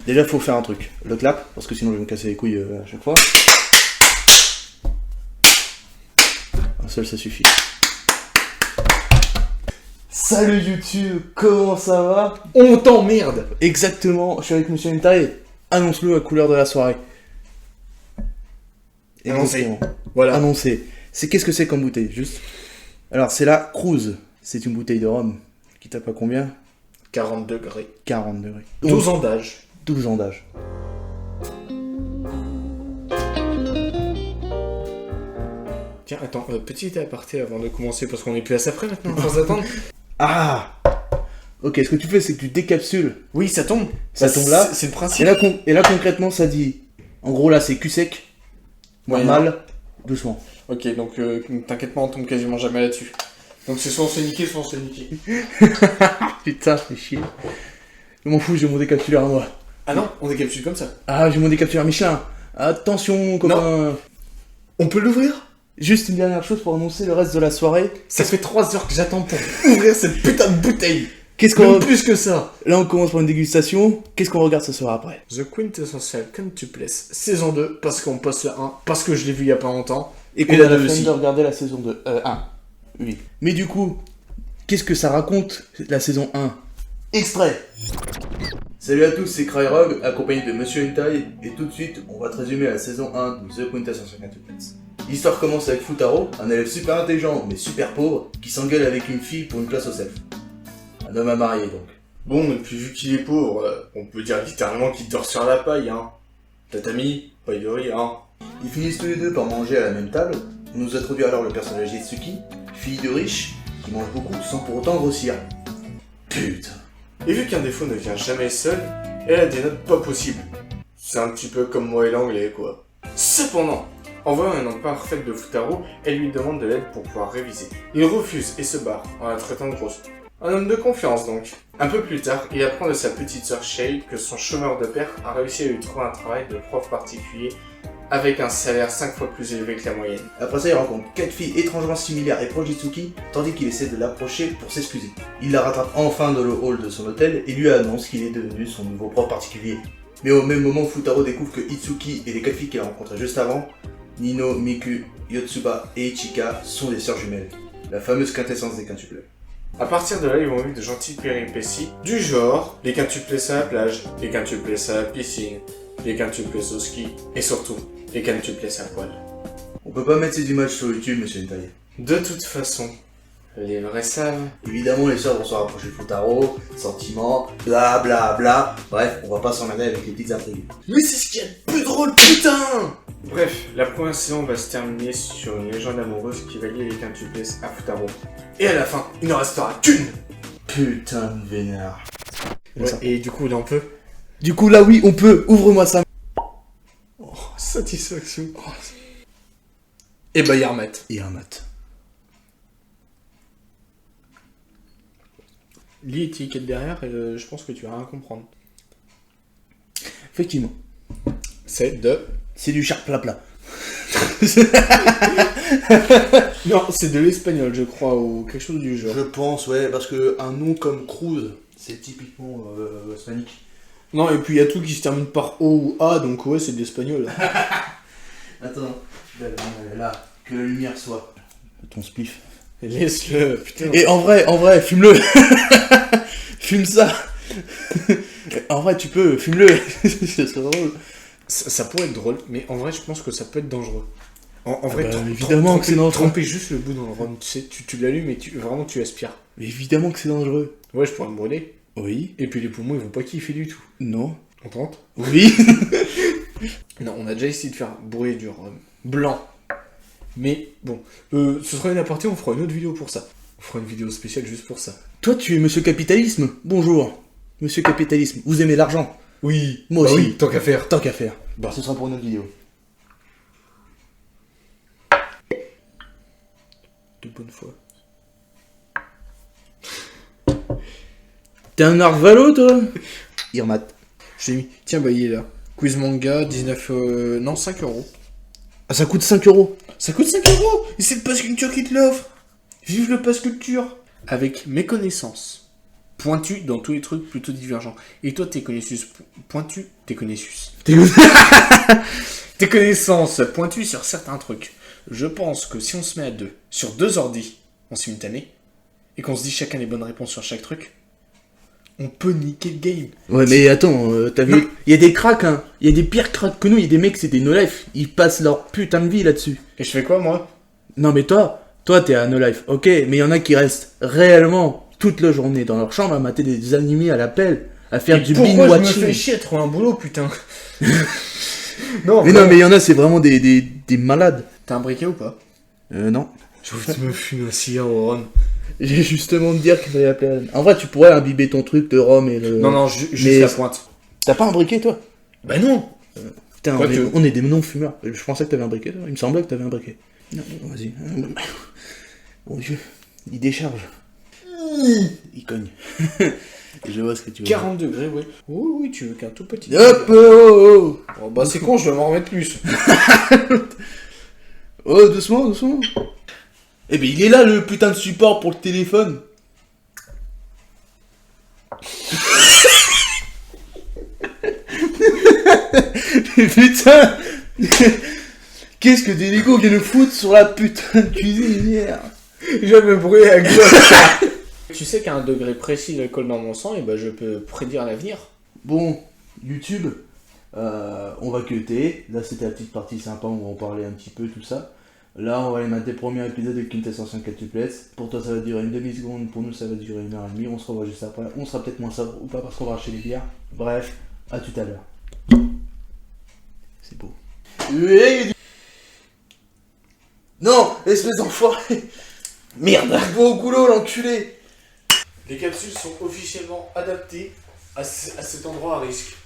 Déjà, faut faire un truc. Le clap, parce que sinon je vais me casser les couilles à chaque fois. Un seul, ça suffit. Salut YouTube, comment ça va? On t'emmerde. Exactement, je suis avec Monsieur Hentai. Annonce-le à couleur de la soirée. Annoncé. Exactement. Voilà. Annoncé. Qu'est-ce que c'est comme bouteille, juste? Alors, c'est la Cruise. C'est une bouteille de rhum qui tape à combien? 40 degrés. 40 degrés. 12 ans d'âge. 12 ans d'âge. Tiens, attends, petit aparté avant de commencer, parce qu'on est plus à ça près maintenant, sans attendre. Ah! Ok, ce que tu fais, c'est que tu décapsules. Oui, ça tombe. Ça tombe là. C'est le Et principe. là, concrètement, ça dit... En gros, là, c'est cul sec. Normal. Doucement. Ok, donc t'inquiète pas, on tombe quasiment jamais là-dessus. Donc c'est soit on se fait niquer, soit on se fait niquer. Putain, fais chier. Je m'en fous, j'ai mon décapsuleur à moi. Ah non, on décapsule comme ça. Ah, j'ai mon décapsuleur Michelin. Attention, copain. On peut l'ouvrir? Juste une dernière chose pour annoncer le reste de la soirée. Ça fait 3 heures que j'attends pour ouvrir cette putain de bouteille. Qu'est-ce qu'on... Même plus que ça. Là, on commence par une dégustation. Qu'est-ce qu'on regarde ce soir après? The Quintessential Quintupless, saison 2, parce qu'on poste le 1, parce que je l'ai vu il y a pas longtemps. Et qu'on la a la deux flemme aussi. de regarder la saison 2. 1. Oui. Mais du coup, qu'est-ce que ça raconte, la saison 1? Extrait. Salut à tous, c'est Cryrog, accompagné de Monsieur Hentai, et tout de suite, on va te résumer la saison 1 de The Quintessential Quintupless. L'histoire commence avec Futaro, un élève super intelligent, mais super pauvre, qui s'engueule avec une fille pour une place au self. Un homme à marier, donc. Bon, et puis vu qu'il est pauvre, on peut dire littéralement qu'il dort sur la paille, hein. Tatami, paille de riz, hein. Ils finissent tous les deux par manger à la même table. On nous introduit alors le personnage d'Itsuki, fille de riche, qui mange beaucoup sans pour autant grossir. Putain. Et vu qu'un défaut ne vient jamais seul, elle a des notes pas possibles. C'est un petit peu comme moi et l'anglais, quoi. Cependant, en voyant un emploi parfait de Futaro, elle lui demande de l'aide pour pouvoir réviser. Il refuse et se barre, en la traitant de grosse. Un homme de confiance donc. Un peu plus tard, il apprend de sa petite sœur Shay que son chômeur de père a réussi à lui trouver un travail de prof particulier avec un salaire 5 fois plus élevé que la moyenne. Après ça, il rencontre 4 filles étrangement similaires et proches d'Itsuki, tandis qu'il essaie de l'approcher pour s'excuser. Il la rattrape enfin dans le hall de son hôtel et lui annonce qu'il est devenu son nouveau prof particulier. Mais au même moment, Futaro découvre que Itsuki et les 4 filles qu'il a rencontrées juste avant, Nino, Miku, Yotsuba et Ichika, sont des sœurs jumelles. La fameuse quintessence des quintuplets. À partir de là, ils vont vivre de gentilles péripéties, du genre les quintuplés à la plage, les quintuplés à la piscine, les quintuplés au ski, et surtout, les quintuplés à poil. On peut pas mettre ces images sur YouTube, Monsieur Hentai. De toute façon, les vrais savent. Évidemment, les sœurs vont se rapprocher de Futaro, sentiments, bla bla bla. Bref, on va pas s'emmerder avec les petites intrigues. Mais c'est ce qu'il y a de plus drôle, putain! Bref, la première saison va se terminer sur une légende amoureuse qui va lier les quintuplés à Futaro. Et à la fin, il n'en restera qu'une! Putain de vénère. Ouais, et du coup, là on peut. Du coup, là oui, on peut. Ouvre-moi ça. Oh, satisfaction. Et bah, Yarmat. Et un mat. Lis l'étiquette derrière et je pense que tu vas rien comprendre. Effectivement. C'est de... C'est du char plat. Non, c'est de l'espagnol, je crois, ou quelque chose du genre. Je pense, ouais, parce que un nom comme Cruz, c'est typiquement hispanique. Non, et puis il y a tout qui se termine par O ou A, donc ouais, c'est de l'espagnol. Attends, là, que la lumière soit. Ton spliff. Laisse-le, putain. Et en vrai, fume-le. Fume ça. En vrai, tu peux, fume-le. Ce serait drôle. Ça pourrait être drôle, mais en vrai, je pense que ça peut être dangereux. En vrai, bah, évidemment que c'est dangereux. Tremper juste le bout dans le rhum, tu sais, tu l'allumes et vraiment tu aspires. Mais évidemment que c'est dangereux. Ouais, je pourrais me brûler. Oui. Et puis les poumons, ils vont pas kiffer du tout. Non. On tente? Oui. Non, on a déjà essayé de faire brûler du rhum blanc. Mais bon, ce sera une aparté, on fera une autre vidéo pour ça. On fera une vidéo spéciale juste pour ça. Toi, tu es Monsieur Capitalisme. Bonjour. Monsieur Capitalisme, vous aimez l'argent? Oui, Moi aussi. Oui, tant qu'à faire. Tant qu'à faire. Bah. Ce sera pour une autre vidéo. De bonne foi. T'es un narvalo, toi? Irmat. J'ai mis, tiens, bah il est là. Quiz manga, 19... non, 5 euros. Ah, ça coûte 5 euros. Ça coûte 5 euros. Et c'est le Pass Culture qui te l'offre. Vive le Pass Culture. Avec mes connaissances. pointu dans tous les trucs plutôt divergents. Et toi, tes connaissances pointues, tes connaissances pointues sur certains trucs. Je pense que si on se met à deux, sur 2 ordis en simultané, et qu'on se dit chacun les bonnes réponses sur chaque truc, on peut niquer le game. Ouais, mais attends, t'as vu, il y a des cracks, hein. Il y a des pires cracks que nous, il y a des mecs, c'est des no-life. Ils passent leur putain de vie là-dessus. Et je fais quoi, moi? Non, mais toi, t'es à no-life, ok, mais il y en a qui restent réellement toute la journée dans leur chambre à mater des animés à la pelle, à faire du Pourquoi je me binge-watching. fais chier à trouver un boulot, putain? Non, Mais non, mais il y en a, c'est vraiment des malades. T'as un briquet ou pas? Non. J'ai envie de me fumer un cigare au rhum. J'ai justement de dire qu'il fallait appeler Alan. En vrai, tu pourrais imbiber ton truc de rhum et le... Non, juste mais la pointe. T'as pas un briquet, toi? Bah non. Putain, Quoi que- on est des non-fumeurs. Je pensais que t'avais un briquet, toi. Il me semblait que t'avais un briquet. Non, vas-y. Mon Dieu, il décharge. Il cogne. Je vois ce que tu veux. 40 degrés, oui. Oui, tu veux qu'un tout petit. Hop, oh, Oh, bah c'est con, je vais m'en remettre plus. oh, doucement. Eh ben, il est là, le putain de support pour le téléphone. Putain. Qu'est-ce que des Legos viennent foutre sur la putain de cuisine hier? Je vais me brouiller avec toi. Tu sais qu'à un degré précis d'alcool dans mon sang, et bah je peux prédire l'avenir. Bon, YouTube, on va cuter. Là, c'était la petite partie sympa, on va en parler un petit peu, tout ça. Là, on va aller mater le premier épisode de Quintessence Quintuplets. Pour toi, ça va durer une demi-seconde. Pour nous, ça va durer 1h30. On se revoit juste après. On sera peut-être moins sobre ou pas parce qu'on va acheter les bières. Bref, à tout à l'heure. C'est beau. Non, espèce d'enfoiré. Merde. Beau goulot, l'enculé. Les capsules sont officiellement adaptées à cet endroit à risque.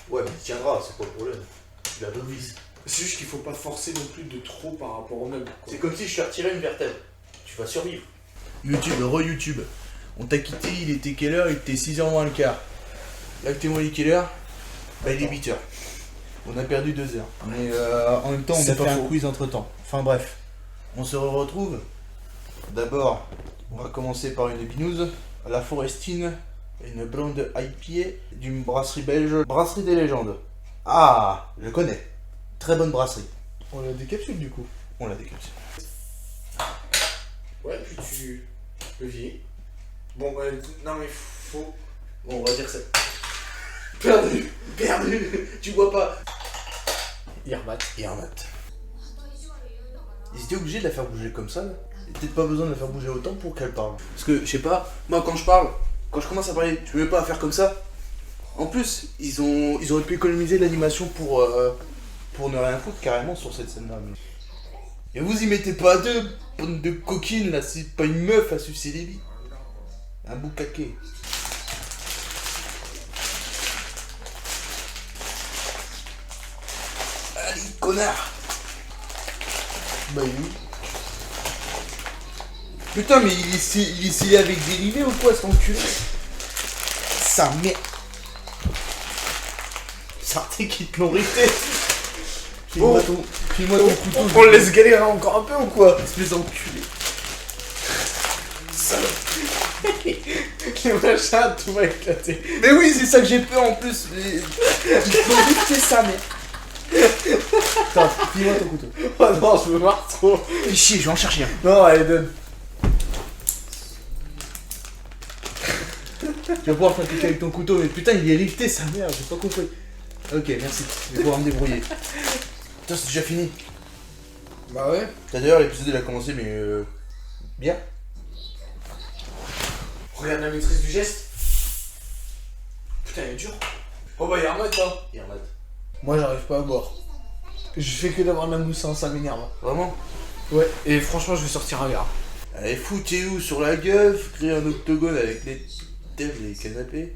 Ouais, mais il tiendra, c'est pas le problème. Il a deux vis. C'est juste qu'il faut pas forcer non plus de trop par rapport au meuble. quoi. C'est comme si je te retirais une vertèbre. Tu vas survivre. YouTube, re-YouTube. On t'a quitté, il était quelle heure? Il était 6h moins le quart. Là que t'es moins quelle heure? Bah il est 8h. On a perdu 2 heures. Mais en même temps, on C'est a pas fait un faux. quiz entre temps. Enfin bref. On se retrouve. D'abord, on va commencer par une épinouse. La Forestine. Une blonde IPA d'une brasserie belge. Brasserie des légendes. Ah, je connais. Très bonne brasserie. On a des capsules du coup. On l'a décapsulé. Ouais, puis tu levier. Bon, bah, non mais faut. Bon, on va dire ça. Perdu. Tu vois pas. Irmat. Et un mat. Ils étaient obligés de la faire bouger comme ça là. Il y a peut-être pas besoin de la faire bouger autant pour qu'elle parle. Parce que, je sais pas, moi quand je parle, quand je commence à parler, je ne mets pas à faire comme ça. En plus, ils auraient pu économiser l'animation pour ne rien foutre carrément sur cette scène-là. Et vous y mettez pas deux, bande de coquines là, c'est pas une meuf à sucer des billes. Un boucaquet. Allez, connard. Bah oui. Putain, mais il est scellé avec dérivé ou quoi, cet enculé? Sa merde. C'est un truc qui te l'ont rité. File-moi ton couteau. On le laisse galérer encore un peu ou quoi? Espèce d'enculé. Salope. Les machins, tout va éclater. Mais oui, c'est ça que j'ai peur en plus. Mais... Ils te l'ont rité, sa mère. Attends, file-moi ton couteau. Oh non, je me marre trop. Fais chier, je vais en chercher un. Non, allez, donne. Tu vas pouvoir faire quelque avec ton couteau, mais putain, il est rifté, sa mère, j'ai pas compris. Ok, merci, je vais pouvoir me débrouiller. Putain, c'est déjà fini. Bah ouais. D'ailleurs, l'épisode il a commencé, mais bien. Regarde la maîtrise du geste. Putain, il est dur. Oh bah, il y a un mode, hein. Et en mode. Moi, j'arrive pas à boire. Je fais que d'avoir de la mousse, hein, ça m'énerve. Vraiment? Ouais, et franchement, je vais sortir un verre. Allez, foutez-vous sur la gueule, créez un octogone avec les tables et les canapés.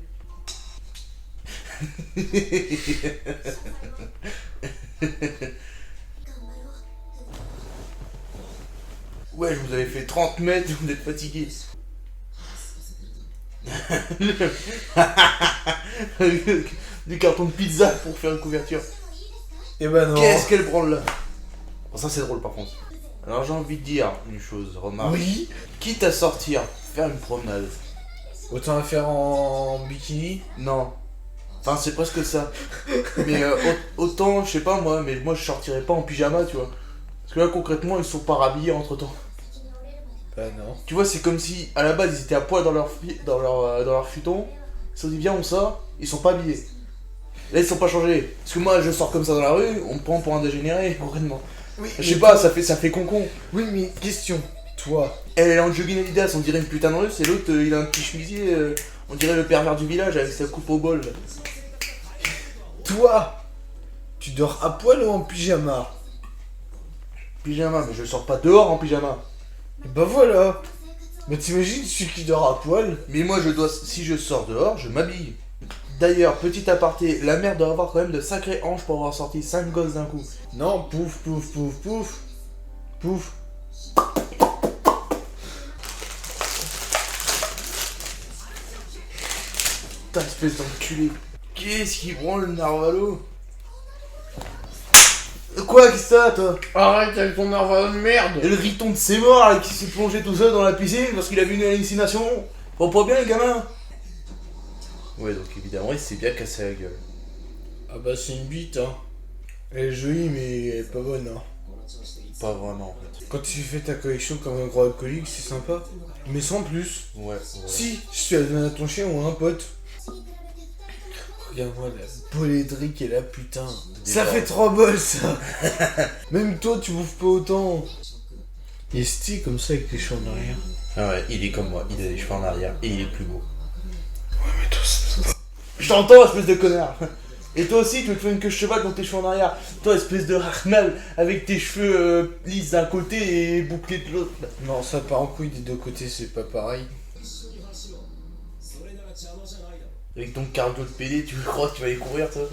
Ouais, je vous avais fait 30 mètres, vous êtes fatigué. Du carton de pizza pour faire une couverture. Et bah non. Qu'est-ce qu'elle branle là? Bon, ça c'est drôle par contre. Alors j'ai envie de dire une chose, remarque. Oui. Quitte à sortir, faire une promenade, Autant la faire en bikini. Non. Enfin, c'est presque ça. Mais autant, je sais pas moi, mais moi je sortirais pas en pyjama, tu vois. Parce que là, concrètement, ils sont pas rhabillés entre temps. Bah non. Tu vois, c'est comme si, à la base, ils étaient à poil dans leur futon. Ils se sont dit, viens, on sort. Ils sont pas habillés. Là, ils sont pas changés. Parce que moi, je sors comme ça dans la rue, on me prend pour un dégénéré, concrètement. Oui, Je sais pas, ça fait concon. Oui, mais question. Toi. Elle est en jogging Adidas, on dirait une putain de russe, et l'autre, il a un petit chemisier, on dirait le pervers du village avec sa coupe au bol. Là. Toi. Tu dors à poil ou en pyjama? Pyjama, mais je sors pas dehors en pyjama. Et bah voilà. Mais t'imagines celui qui dort à poil? Mais moi, si je sors dehors, je m'habille. D'ailleurs, petit aparté, la mère doit avoir quand même de sacrées hanches pour avoir sorti 5 gosses d'un coup. Non, pouf, pouf, pouf, pouf. Pouf. Putain, espèce d'enculé. Qu'est-ce qui branle le narvalo? Quoi, qu'est-ce que ça, toi? Arrête avec ton narvalo de merde. Et le riton de ses morts, là, qui s'est plongé tout seul dans la piscine parce qu'il a vu une hallucination. On pas bien, les gamins? Ouais, donc évidemment, il s'est bien cassé la gueule. Ah bah c'est une bite, hein. Elle est jolie, mais elle est pas bonne, hein. Pas vraiment, en fait. Quand tu fais ta collection comme un gros alcoolique, c'est sympa. Mais sans plus. Ouais. Si, je te la donne à ton chien ou à un pote. Regarde-moi la bolédrie qu'elle a, putain. Ça fait 3 bols, ça. Même toi, tu bouffes pas autant. Il est stylé comme ça avec les cheveux en arrière. Ah ouais, il est comme moi, il a les cheveux en arrière et il est plus beau. Ouais, mais toi, c'est... Je t'entends, espèce de connard. Et toi aussi, tu veux te faire une queue cheval dans tes cheveux en arrière. Toi, espèce de rachnal, avec tes cheveux lisses d'un côté et bouclés de l'autre. Non, ça part en couille des deux côtés, c'est pas pareil. Avec ton cardio de PD, tu crois que tu vas y courir, toi?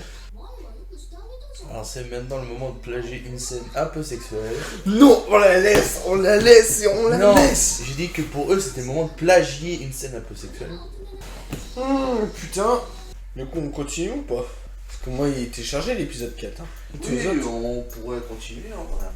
Alors c'est maintenant le moment de plagier une scène un peu sexuelle. Non, on la laisse et on la Non, laisse. j'ai dit que pour eux, c'était le moment de plagier une scène un peu sexuelle. Putain. Du coup, on continue ou pas? Parce que moi, il était chargé l'épisode 4. Hein. Et tous les autres, on pourrait continuer en vrai.